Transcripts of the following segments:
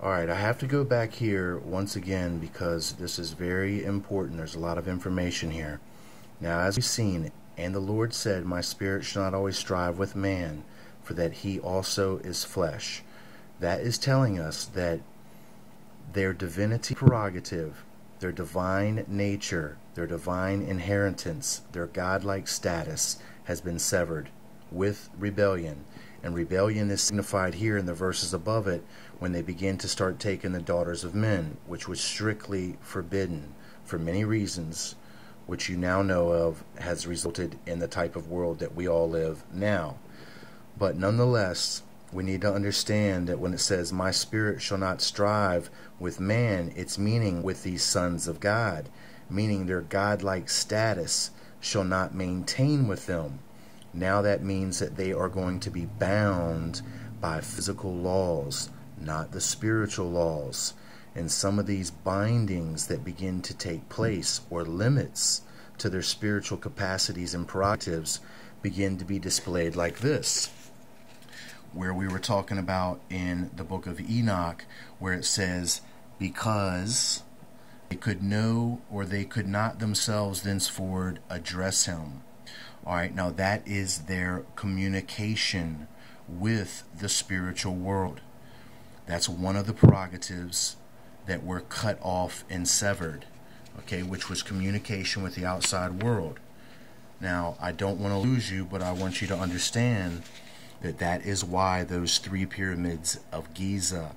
Alright, I have to go back here once again because this is very important. There's a lot of information here. Now, as we've seen, and the Lord said, my spirit shall not always strive with man, for that he also is flesh. That is telling us that their divinity prerogative, their divine nature, their divine inheritance, their godlike status has been severed with rebellion. And rebellion is signified here in the verses above it when they begin to start taking the daughters of men, which was strictly forbidden for many reasons, which you now know of, has resulted in the type of world that we all live now. But nonetheless, we need to understand that when it says, my spirit shall not strive with man, it's meaning with these sons of God, meaning their godlike status shall not maintain with them. Now that means that they are going to be bound by physical laws, not the spiritual laws. And some of these bindings that begin to take place, or limits to their spiritual capacities and prerogatives, begin to be displayed like this, where we were talking about in the book of Enoch, where it says, because they could know, or they could not themselves thenceforward address him. Alright, now that is their communication with the spiritual world. That's one of the prerogatives that were cut off and severed, okay, which was communication with the outside world. Now, I don't want to lose you, but I want you to understand that that is why those three pyramids of Giza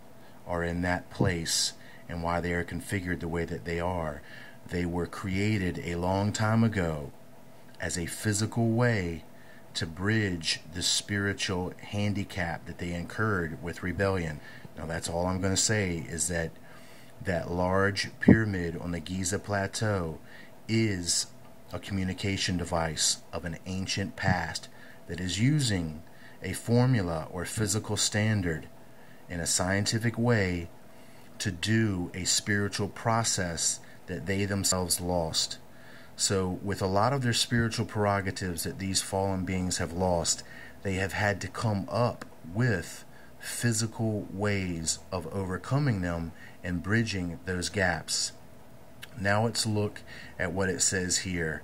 are in that place and why they are configured the way that they are. They were created a long time ago as a physical way to bridge the spiritual handicap that they incurred with rebellion. Now that's all I'm going to say, is that that large pyramid on the Giza Plateau is a communication device of an ancient past that is using a formula or physical standard in a scientific way to do a spiritual process that they themselves lost. So with a lot of their spiritual prerogatives that these fallen beings have lost, they have had to come up with physical ways of overcoming them and bridging those gaps. Now let's look at what it says here.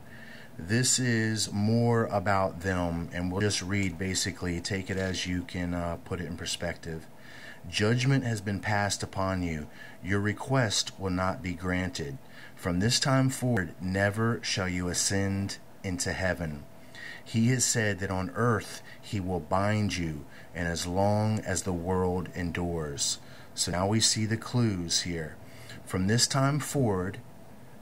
This is more about them, and we'll just read, basically, take it as you can put it in perspective. Judgment has been passed upon you. Your request will not be granted. From this time forward, never shall you ascend into heaven. He has said that on earth he will bind you, and as long as the world endures. So now we see the clues here. From this time forward,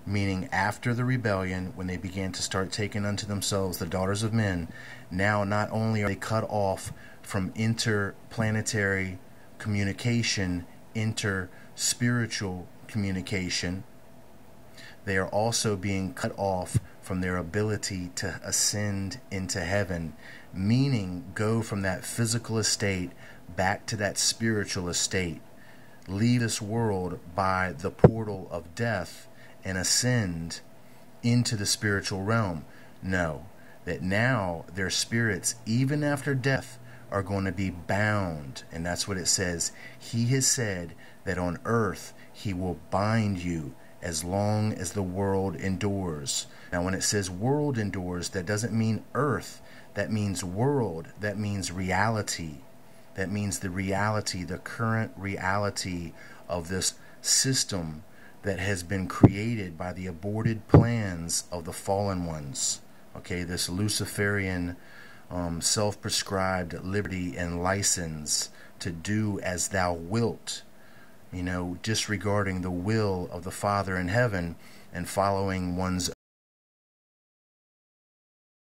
meaning after the rebellion, when they began to start taking unto themselves the daughters of men, now not only are they cut off from interplanetary communication, inter-spiritual communication, they are also being cut off from their ability to ascend into heaven, meaning go from that physical estate back to that spiritual estate, leave this world by the portal of death and ascend into the spiritual realm. No, that now their spirits, even after death, are going to be bound. And that's what it says. He has said that on earth he will bind you as long as the world endures. Now when it says world endures, that doesn't mean earth. That means world. That means reality. That means the reality, the current reality of this system that has been created by the aborted plans of the fallen ones. Okay, this Luciferian self-prescribed liberty and license to do as thou wilt, disregarding the will of the Father in heaven and following one's